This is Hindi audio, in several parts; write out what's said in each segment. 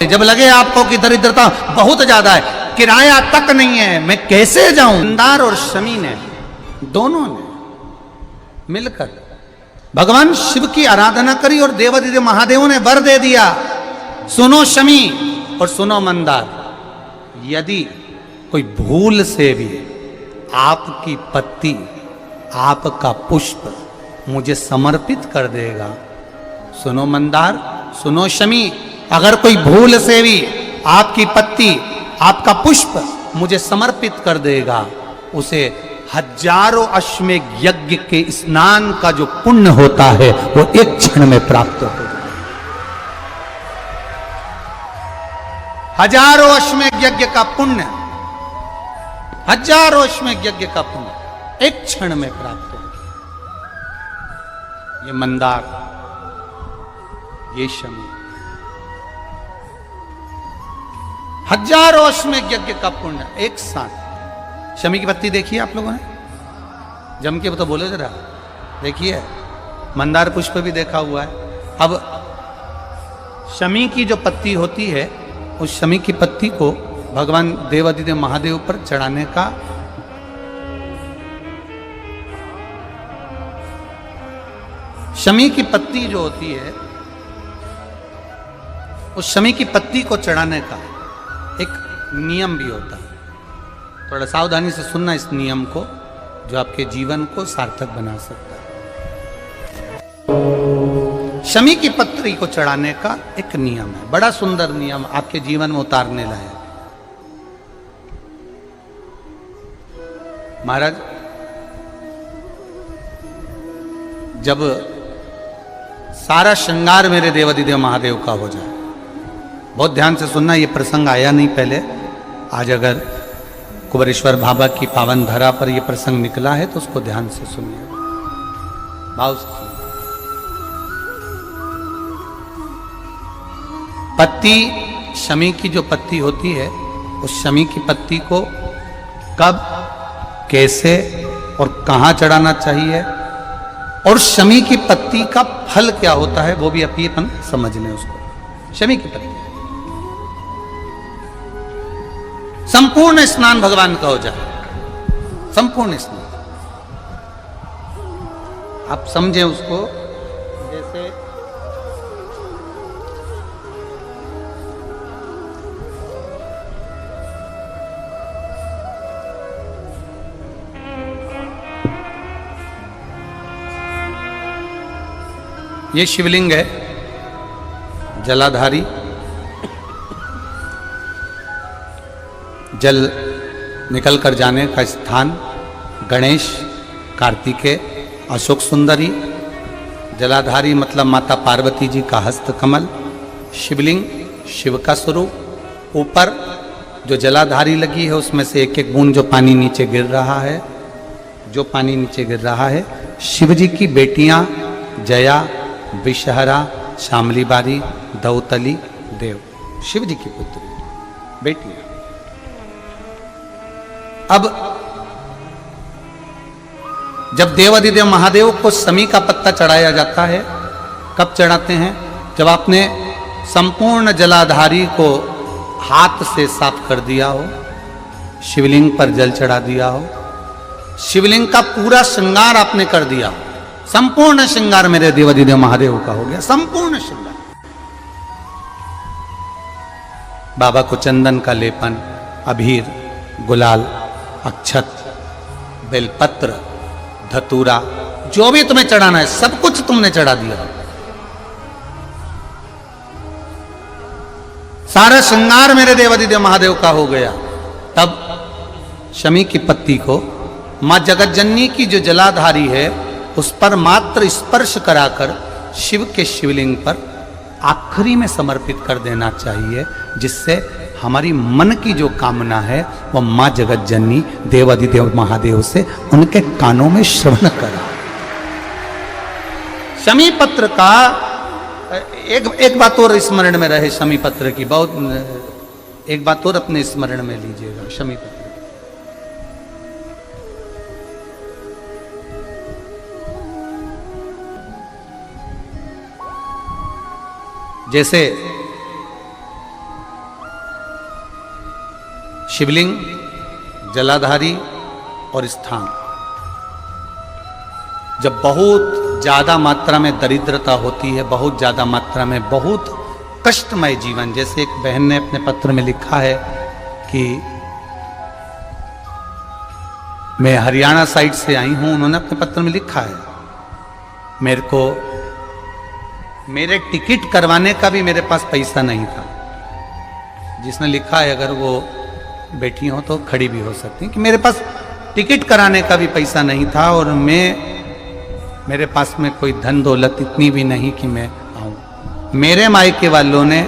जब लगे आपको कि दरिद्रता बहुत ज्यादा है, किराया तक नहीं है, मैं कैसे जाऊं, मंदार और शमी ने दोनों ने मिलकर भगवान शिव की आराधना करी और देवादिदेव महादेव ने वर दे दिया, सुनो शमी और सुनो मंदार, यदि कोई भूल से भी आपकी पत्ती, आपका पुष्प मुझे समर्पित कर देगा, सुनो मंदार, सुनो शमी, अगर कोई भूल से भी आपकी पत्ती, आपका पुष्प मुझे समर्पित कर देगा, उसे हजारों अश्वमेघ यज्ञ के स्नान का जो पुण्य होता है वो एक क्षण में प्राप्त हो जाए। हजारों अश्वमेघ यज्ञ का पुण्य, हजारों अश्वमेघ यज्ञ का पुण्य एक क्षण में प्राप्त हो। ये मंदार, ये शमी, हजारों अश्वमेघ यज्ञ का पुण्य एक साथ। शमी की पत्ती देखी है आप लोगों ने, जम के तो बोले जरा, देखिए मंदार पुष्प भी देखा हुआ है। अब शमी की जो पत्ती होती है, उस शमी की पत्ती को भगवान देवादिदेव महादेव पर चढ़ाने का शमी की पत्ती जो होती है, उस शमी की पत्ती को चढ़ाने का एक नियम भी होता है। थोड़ा सावधानी से सुनना इस नियम को, जो आपके जीवन को सार्थक बना सकता है। शमी की पत्री को चढ़ाने का एक नियम है, बड़ा सुंदर नियम, आपके जीवन में उतारने लायक। महाराज, जब सारा श्रृंगार मेरे देवादिदेव महादेव का हो जाए, बहुत ध्यान से सुनना, ये प्रसंग आया नहीं पहले, आज अगर कुबेरेश्वर बाबा की पावन धरा पर यह प्रसंग निकला है तो उसको ध्यान से सुनिए, भाव से सुनिए। पत्ती, शमी की जो पत्ती होती है, उस शमी की पत्ती को कब, कैसे और कहां चढ़ाना चाहिए, और शमी की पत्ती का फल क्या होता है, वो भी अपन समझ लें उसको। शमी की पत्ती, संपूर्ण स्नान भगवान का हो जाए, संपूर्ण स्नान, आप समझें उसको। जैसे ये शिवलिंग है, जलाधारी, जल निकल कर जाने का स्थान, गणेश, कार्तिकेय, अशोक सुंदरी, जलाधारी मतलब माता पार्वती जी का हस्त कमल, शिवलिंग, शिव का स्वरूप, ऊपर जो जलाधारी लगी है उसमें से एक एक बूंद जो पानी नीचे गिर रहा है, जो पानी नीचे गिर रहा है, शिव जी की बेटियां जया, विषहरा, शामली बारी, दौतली, देव, शिव जी की पुत्री बेटियां। अब जब देवादिदेव महादेव को शमी का पत्ता चढ़ाया जाता है, कब चढ़ाते हैं, जब आपने संपूर्ण जलाधारी को हाथ से साफ कर दिया हो, शिवलिंग पर जल चढ़ा दिया हो, शिवलिंग का पूरा श्रृंगार आपने कर दिया हो, संपूर्ण श्रृंगार मेरे देवादिदेव महादेव का हो गया, संपूर्ण श्रृंगार। बाबा को चंदन का लेपन, अबीर, गुलाल, अक्षत, बेलपत्र, धतूरा, जो भी तुम्हें चढ़ाना है सब कुछ तुमने चढ़ा दिया, सारा श्रृंगार मेरे देवादिदेव महादेव का हो गया। तब शमी की पत्ती को मां जगतजननी की जो जलाधारी है उस पर मात्र स्पर्श कराकर शिव के शिवलिंग पर आखिरी में समर्पित कर देना चाहिए, जिससे हमारी मन की जो कामना है वह मां जगतजननी देवादिदेव महादेव से उनके कानों में श्रवण करा। शमी पत्र का एक बात और स्मरण में रहे, शमी पत्र की बहुत एक बात और अपने स्मरण में लीजिएगा। शमी पत्र जैसे शिवलिंग, जलाधारी और स्थान। जब बहुत ज्यादा मात्रा में दरिद्रता होती है, बहुत ज्यादा मात्रा में बहुत कष्टमय जीवन, जैसे एक बहन ने अपने पत्र में लिखा है कि मैं हरियाणा साइड से आई हूं, उन्होंने अपने पत्र में लिखा है मेरे को मेरे टिकट करवाने का भी मेरे पास पैसा नहीं था। जिसने लिखा है, अगर वो बेटी हो तो खड़ी भी हो सकती है, कि मेरे पास टिकट कराने का भी पैसा नहीं था और मेरे पास में कोई धन दौलत इतनी भी नहीं कि मैं आऊं। मेरे मायके वालों ने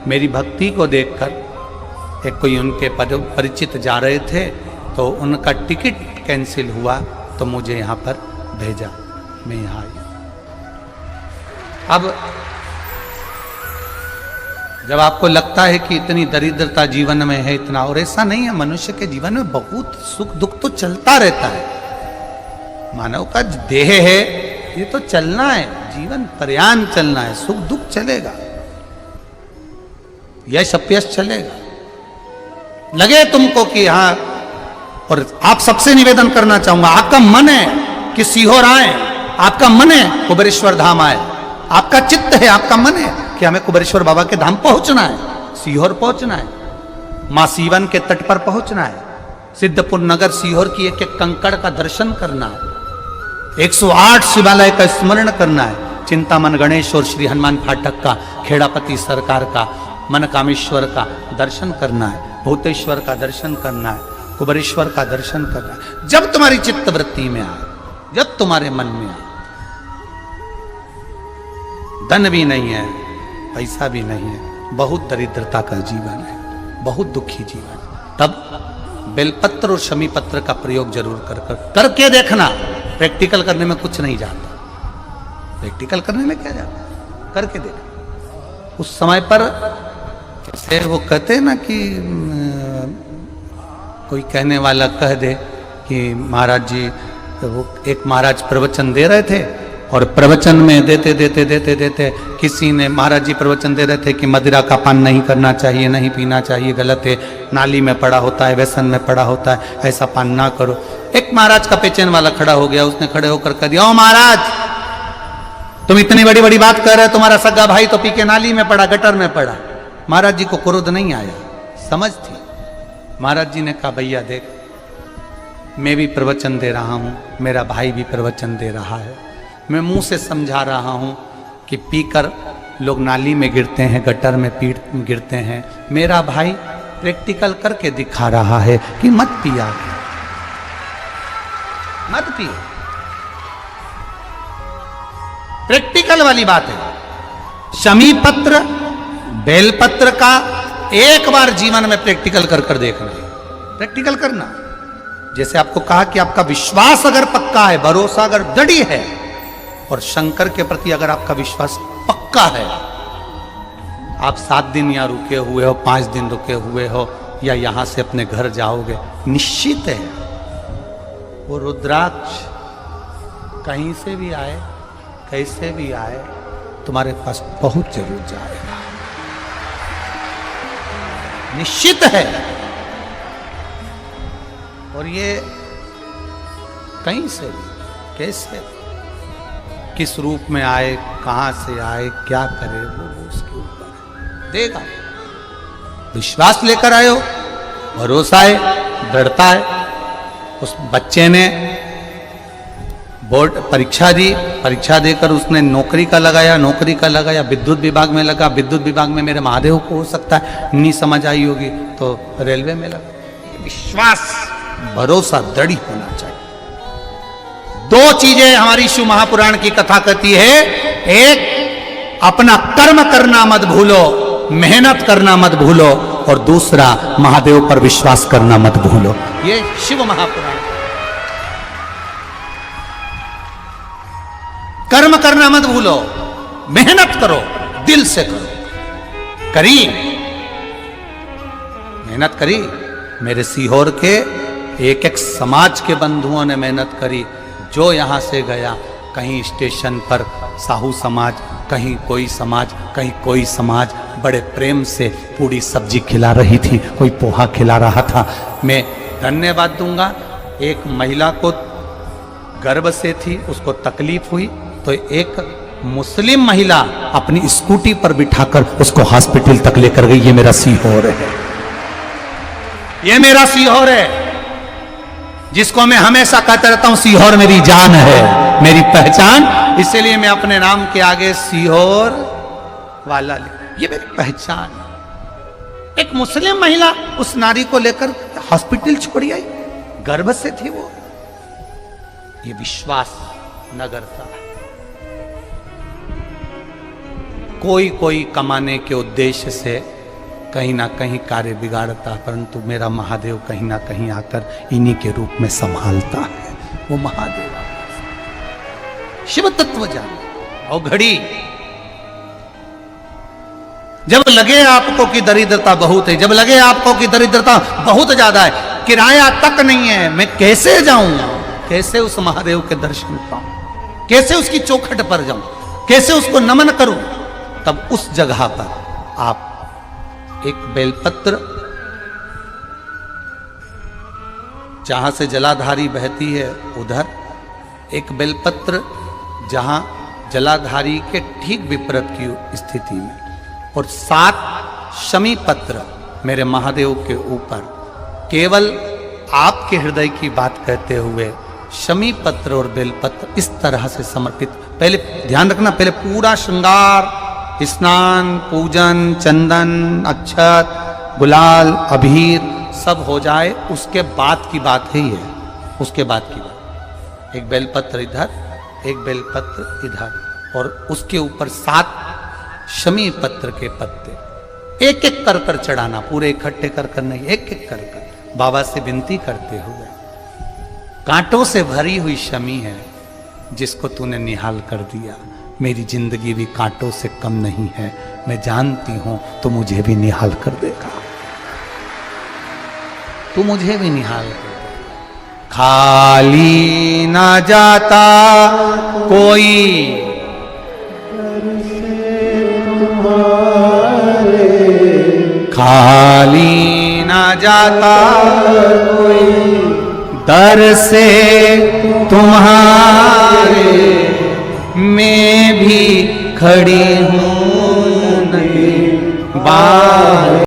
मेरी भक्ति को देखकर, एक कोई उनके परिचित जा रहे थे तो उनका टिकट कैंसिल हुआ तो मुझे यहाँ पर भेजा, मैं यहाँ आई। अब जब आपको लगता है कि इतनी दरिद्रता जीवन में है, इतना, और ऐसा नहीं है, मनुष्य के जीवन में बहुत सुख दुख तो चलता रहता है। मानव का देह है, ये तो चलना है, जीवन पर्यान चलना है, सुख दुख चलेगा, यश अपयश चलेगा। लगे तुमको कि हाँ, और आप सबसे निवेदन करना चाहूंगा, आपका मन है कि सीहोर आए, आपका मन है कुबेरेश्वर धाम आए, आपका चित्त है, आपका मन है कि हमें कुबेरेश्वर बाबा के धाम पहुंचना है, सीहोर पहुंचना है, मां सीवन के तट पर पहुंचना है, सिद्धपुर नगर सीहोर की एक एक कंकड़ का दर्शन करना है, 108 शिवालय का स्मरण करना है, चिंतामन गणेश और श्री हनुमान फाटक का, खेड़ापति सरकार का, मनकामेश्वर का दर्शन करना है, भूतेश्वर का दर्शन करना है, कुबेरेश्वर का दर्शन करना है। जब तुम्हारी चित्त वृत्ति में आए, जब तुम्हारे मन में आए, धन भी नहीं है, पैसा भी नहीं है, बहुत दरिद्रता का जीवन है, बहुत दुखी जीवन, तब बेलपत्र और शमी पत्र का प्रयोग जरूर करके देखना। प्रैक्टिकल करने में कुछ नहीं जाता, प्रैक्टिकल करने में क्या जाता, करके देखना। उस समय पर जैसे वो कहते हैं ना कि कोई कहने वाला कह दे कि महाराज जी, वो एक महाराज प्रवचन दे रहे थे और प्रवचन में देते देते देते देते किसी ने, महाराज जी प्रवचन दे रहे थे कि मदिरा का पान नहीं करना चाहिए, नहीं पीना चाहिए, गलत है, नाली में पड़ा होता है, व्यसन में पड़ा होता है, ऐसा पान ना करो। एक महाराज का पेचेन वाला खड़ा हो गया, उसने खड़े होकर कह दिया, ओ महाराज, तुम इतनी बड़ी बड़ी बात कर रहे हो, तुम्हारा सगा भाई तो पी के नाली में पड़ा, गटर में पड़ा। महाराज जी को क्रोध नहीं आया, समझ थी। महाराज जी ने कहा, भैया देख, मैं भी प्रवचन दे रहा हूं, मेरा भाई भी प्रवचन दे रहा है, मैं मुंह से समझा रहा हूं कि पीकर लोग नाली में गिरते हैं, गटर में गिरते हैं, मेरा भाई प्रैक्टिकल करके दिखा रहा है कि मत पिया, मत पियो। प्रैक्टिकल वाली बात है। शमी पत्र, बेलपत्र का एक बार जीवन में प्रैक्टिकल कर देखना, प्रैक्टिकल करना। जैसे आपको कहा कि आपका विश्वास अगर पक्का है, भरोसा अगर दृढ़ है, और शंकर के प्रति अगर आपका विश्वास पक्का है, आप 7 दिन यहाँ रुके हुए हो, 5 दिन रुके हुए हो, या यहां से अपने घर जाओगे, निश्चित है वो रुद्राक्ष कहीं से भी आए, कैसे भी आए, तुम्हारे पास बहुत जरूर जाएगा, निश्चित है। और ये कहीं से भी, कैसे, किस रूप में आए, कहां से आए, क्या करे, वो उसके ऊपर देगा। विश्वास लेकर आए हो, भरोसा है, दृढ़ता है। उस बच्चे ने बोर्ड परीक्षा दी, परीक्षा देकर उसने नौकरी का लगाया, विद्युत विभाग में लगा, विद्युत विभाग में मेरे महादेव को हो सकता है नहीं समझ आई होगी तो रेलवे में लगा। विश्वास, भरोसा दृढ़ होना चाहिए। 2 चीजें हमारी शिव महापुराण की कथा कहती है, एक अपना कर्म करना मत भूलो, मेहनत करना मत भूलो, और दूसरा महादेव पर विश्वास करना मत भूलो। ये शिव महापुराण। कर्म करना मत भूलो, मेहनत करो, दिल से करो। करी मेहनत करी, मेरे सीहोर के एक एक समाज के बंधुओं ने मेहनत करी। जो यहां से गया, कहीं स्टेशन पर साहू समाज, कहीं कोई समाज, कहीं कोई समाज बड़े प्रेम से पूरी सब्जी खिला रही थी, कोई पोहा खिला रहा था। मैं धन्यवाद दूंगा, एक महिला को गर्भ से थी, उसको तकलीफ हुई तो एक मुस्लिम महिला अपनी स्कूटी पर बिठाकर उसको हॉस्पिटल तक लेकर गई। ये मेरा सीहोर है, ये मेरा सीहोर है, जिसको मैं हमेशा कहता रहता हूं सीहोर मेरी जान है, मेरी पहचान। इसलिए मैं अपने नाम के आगे सीहोर वाला ये मेरी पहचान है। एक मुस्लिम महिला उस नारी को लेकर हॉस्पिटल छोड़ी आई, गर्भ से थी वो। ये विश्वास नगर था। कोई कोई कमाने के उद्देश्य से कहीं ना कहीं कार्य बिगाड़ता, परंतु मेरा महादेव कहीं ना कहीं आकर इन्हीं के रूप में संभालता है। वो महादेव शिव तत्व जाने। और घड़ी जब लगे आपको कि दरिद्रता बहुत है, जब लगे आपको कि दरिद्रता बहुत ज्यादा है, किराया तक नहीं है, मैं कैसे जाऊं, कैसे उस महादेव के दर्शन पाऊं, कैसे उसकी चौखट पर जाऊं, कैसे उसको नमन करूं, तब उस जगह पर आप एक बेलपत्र, जहां से जलाधारी बहती है उधर एक बेलपत्र, जहां जलाधारी के ठीक विपरीत की स्थिति में, और 7 शमी पत्र मेरे महादेव के ऊपर, केवल आपके हृदय की बात कहते हुए शमी पत्र और बेलपत्र इस तरह से समर्पित। पहले ध्यान रखना, पहले पूरा श्रृंगार, स्नान, पूजन, चंदन, अक्षत, गुलाल, अबीर सब हो जाए, उसके बाद की बात है ये, उसके बाद की बात। एक बेलपत्र इधर, एक बेलपत्र इधर, और उसके ऊपर 7 शमी पत्र के पत्ते एक एक कर कर चढ़ाना, पूरे इकट्ठे कर कर नहीं, एक एक कर कर बाबा से विनती करते हुए। कांटों से भरी हुई शमी है जिसको तूने निहाल कर दिया, मेरी जिंदगी भी कांटों से कम नहीं है, मैं जानती हूं तो मुझे भी निहाल कर देगा, तू मुझे भी निहाल कर देगा। खाली ना जाता कोई खाली ना जाता कोई दर से तुम्हारे, मैं भी खड़ी हूं नहीं बाहर